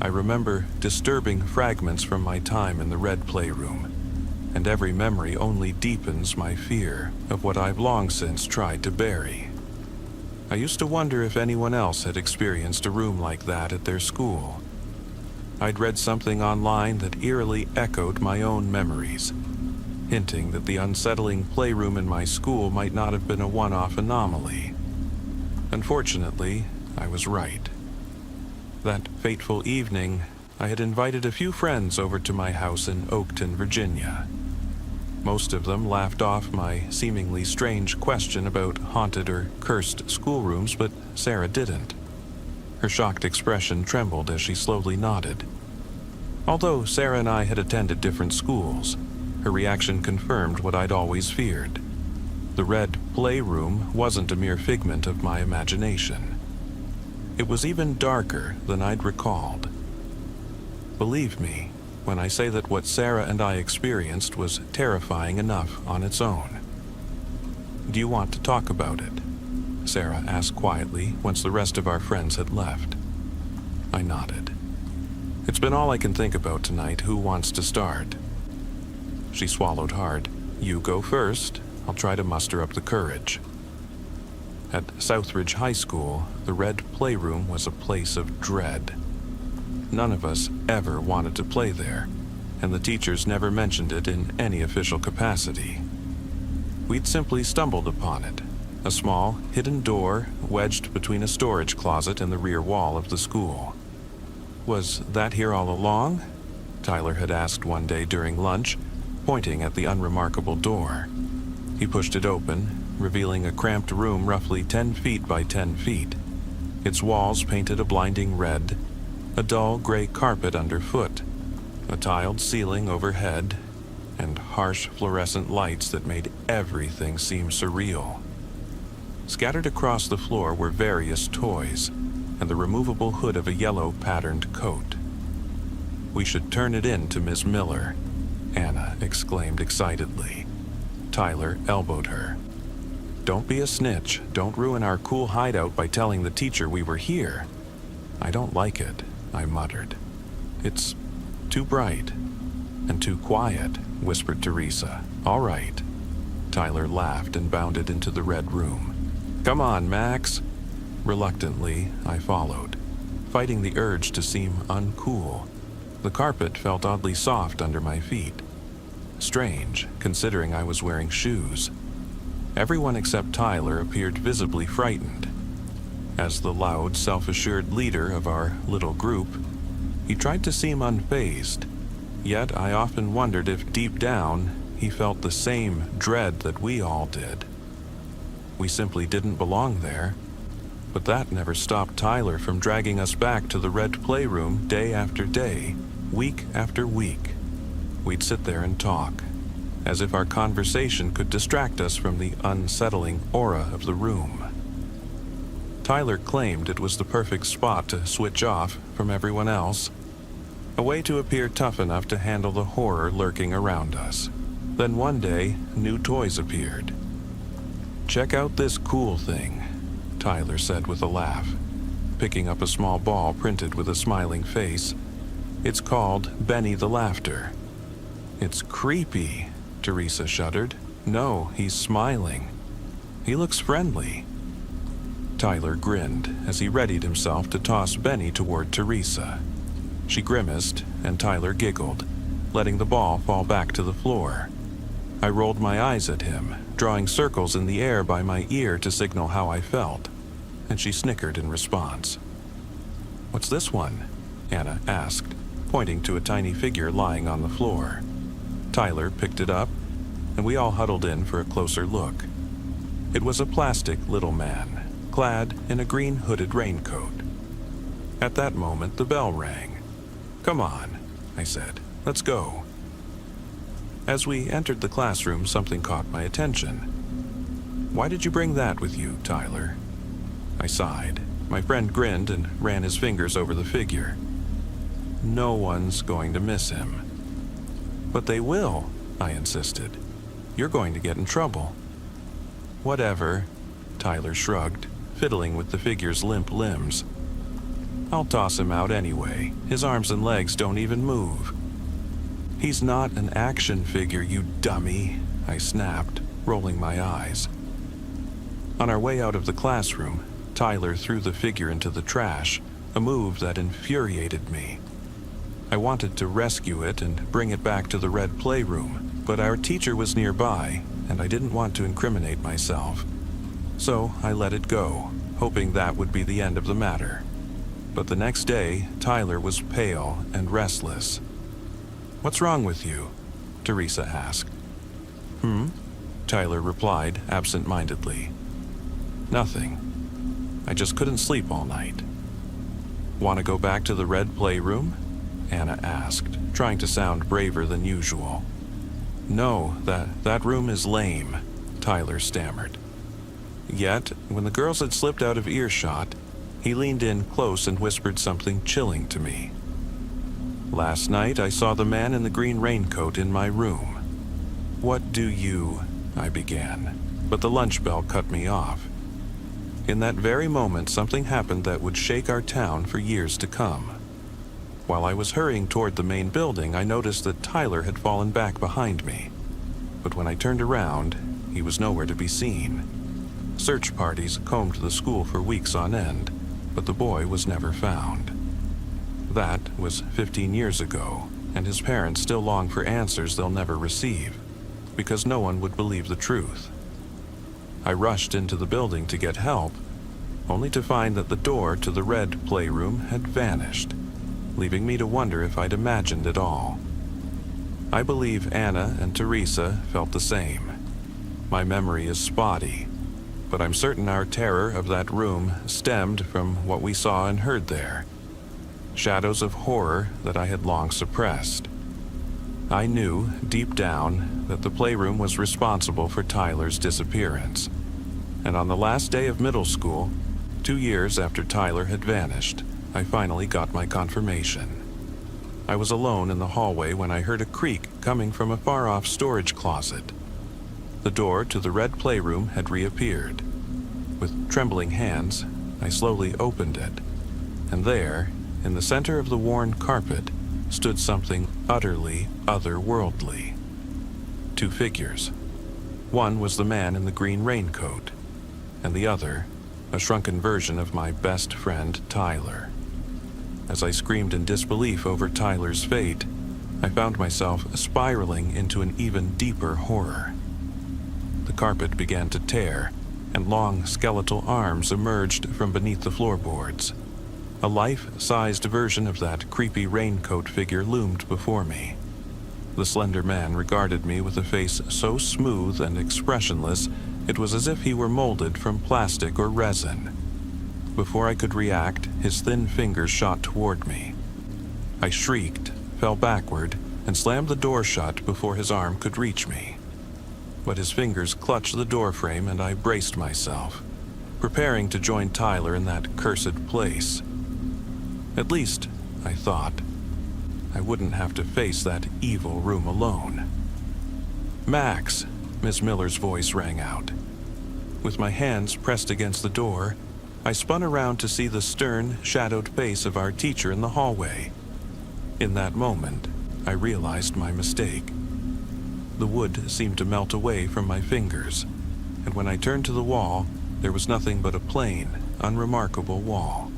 S1: I remember disturbing fragments from my time in the Red Playroom, and every memory only deepens my fear of what I've long since tried to bury. I used to wonder if anyone else had experienced a room like that at their school. I'd read something online that eerily echoed my own memories, hinting that the unsettling playroom in my school might not have been a one-off anomaly. Unfortunately, I was right. That fateful evening, I had invited a few friends over to my house in Oakton, Virginia. Most of them laughed off my seemingly strange question about haunted or cursed schoolrooms, but Sarah didn't. Her shocked expression trembled as she slowly nodded. Although Sarah and I had attended different schools, her reaction confirmed what I'd always feared. The Red Playroom wasn't a mere figment of my imagination. It was even darker than I'd recalled. Believe me, when I say that what Sarah and I experienced was terrifying enough on its own. "Do you want to talk about it?" Sarah asked quietly once the rest of our friends had left. I nodded. "It's been all I can think about tonight. Who wants to start?" She swallowed hard. "You go first. I'll try to muster up the courage." At Southridge High School, the Red Playroom was a place of dread. None of us ever wanted to play there, and the teachers never mentioned it in any official capacity. We'd simply stumbled upon it, a small, hidden door wedged between a storage closet and the rear wall of the school. "Was that here all along?" Tyler had asked one day during lunch, pointing at the unremarkable door. He pushed it open, revealing a cramped room roughly 10 feet by 10 feet. Its walls painted a blinding red, a dull gray carpet underfoot, a tiled ceiling overhead, and harsh fluorescent lights that made everything seem surreal. Scattered across the floor were various toys and the removable hood of a yellow patterned coat. "We should turn it in to Miss Miller," Anna exclaimed excitedly. Tyler elbowed her. "Don't be a snitch. Don't ruin our cool hideout by telling the teacher we were here." "I don't like it," I muttered. "It's too bright and too quiet," whispered Teresa. "All right." Tyler laughed and bounded into the red room. "Come on, Max." Reluctantly, I followed, fighting the urge to seem uncool. The carpet felt oddly soft under my feet. Strange, considering I was wearing shoes. Everyone except Tyler appeared visibly frightened. As the loud, self-assured leader of our little group, he tried to seem unfazed. Yet I often wondered if deep down he felt the same dread that we all did. We simply didn't belong there. But that never stopped Tyler from dragging us back to the Red Playroom day after day, week after week. We'd sit there and talk, as if our conversation could distract us from the unsettling aura of the room. Tyler claimed it was the perfect spot to switch off from everyone else, a way to appear tough enough to handle the horror lurking around us. Then one day, new toys appeared. "Check out this cool thing," Tyler said with a laugh, picking up a small ball printed with a smiling face. "It's called Benny the Laughter." "It's creepy," Teresa shuddered. "No, he's smiling. He looks friendly." Tyler grinned as he readied himself to toss Benny toward Teresa. She grimaced, and Tyler giggled, letting the ball fall back to the floor. I rolled my eyes at him, drawing circles in the air by my ear to signal how I felt, and she snickered in response. "What's this one?" Anna asked, pointing to a tiny figure lying on the floor. Tyler picked it up, and we all huddled in for a closer look. It was a plastic little man, clad in a green hooded raincoat. At that moment, the bell rang. "Come on," I said. "Let's go." As we entered the classroom, something caught my attention. "Why did you bring that with you, Tyler?" I sighed. My friend grinned and ran his fingers over the figure. "No one's going to miss him." "But they will," I insisted. "You're going to get in trouble." "Whatever," Tyler shrugged, fiddling with the figure's limp limbs. "I'll toss him out anyway. His arms and legs don't even move." "He's not an action figure, you dummy," I snapped, rolling my eyes. On our way out of the classroom, Tyler threw the figure into the trash, a move that infuriated me. I wanted to rescue it and bring it back to the Red Playroom, but our teacher was nearby, and I didn't want to incriminate myself. So I let it go, hoping that would be the end of the matter. But the next day, Tyler was pale and restless. "What's wrong with you?" Teresa asked. Tyler replied absent-mindedly. "Nothing. I just couldn't sleep all night." "Want to go back to the Red Playroom?" Anna asked, trying to sound braver than usual. "No, that room is lame," Tyler stammered. Yet, when the girls had slipped out of earshot, he leaned in close and whispered something chilling to me. Last night I saw the man in the green raincoat in my room. What do you... I began, but the lunch bell cut me off. In that very moment, something happened that would shake our town for years to come. While I was hurrying toward the main building, I noticed that Tyler had fallen back behind me. But when I turned around, he was nowhere to be seen. Search parties combed the school for weeks on end, but the boy was never found. That was 15 years ago, and his parents still long for answers they'll never receive, because no one would believe the truth. I rushed into the building to get help, only to find that the door to the red playroom had vanished, leaving me to wonder if I'd imagined it all. I believe Anna and Teresa felt the same. My memory is spotty, but I'm certain our terror of that room stemmed from what we saw and heard there. Shadows of horror that I had long suppressed. I knew, deep down, that the playroom was responsible for Tyler's disappearance. And on the last day of middle school, 2 years after Tyler had vanished, I finally got my confirmation. I was alone in the hallway when I heard a creak coming from a far-off storage closet. The door to the red playroom had reappeared. With trembling hands, I slowly opened it, and there, in the center of the worn carpet, stood something utterly otherworldly. 2 figures. One was the man in the green raincoat, and the other, a shrunken version of my best friend, Tyler. As I screamed in disbelief over Tyler's fate, I found myself spiraling into an even deeper horror. The carpet began to tear, and long skeletal arms emerged from beneath the floorboards. A life-sized version of that creepy raincoat figure loomed before me. The slender man regarded me with a face so smooth and expressionless, it was as if he were molded from plastic or resin. Before I could react, his thin fingers shot toward me. I shrieked, fell backward, and slammed the door shut before his arm could reach me. But his fingers clutched the doorframe and I braced myself, preparing to join Tyler in that cursed place. At least, I thought, I wouldn't have to face that evil room alone. "Max," Miss Miller's voice rang out. With my hands pressed against the door, I spun around to see the stern, shadowed face of our teacher in the hallway. In that moment, I realized my mistake. The wood seemed to melt away from my fingers, and when I turned to the wall, there was nothing but a plain, unremarkable wall.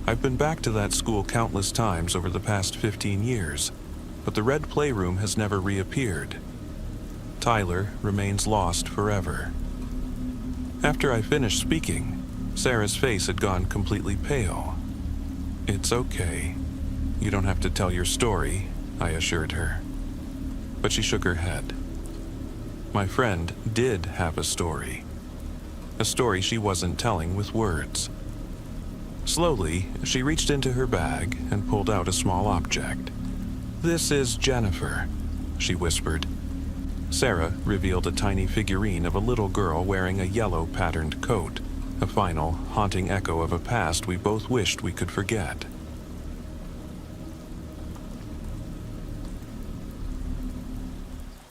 S1: I've been back to that school countless times over the past 15 years, but the red playroom has never reappeared. Tyler remains lost forever. After I finished speaking, Sarah's face had gone completely pale. "It's okay. You don't have to tell your story," I assured her. But she shook her head. My friend did have a story she wasn't telling with words. Slowly, she reached into her bag and pulled out a small object. "This is Jennifer," she whispered. Sarah revealed a tiny figurine of a little girl wearing a yellow patterned coat, a final, haunting echo of a past we both wished we could forget.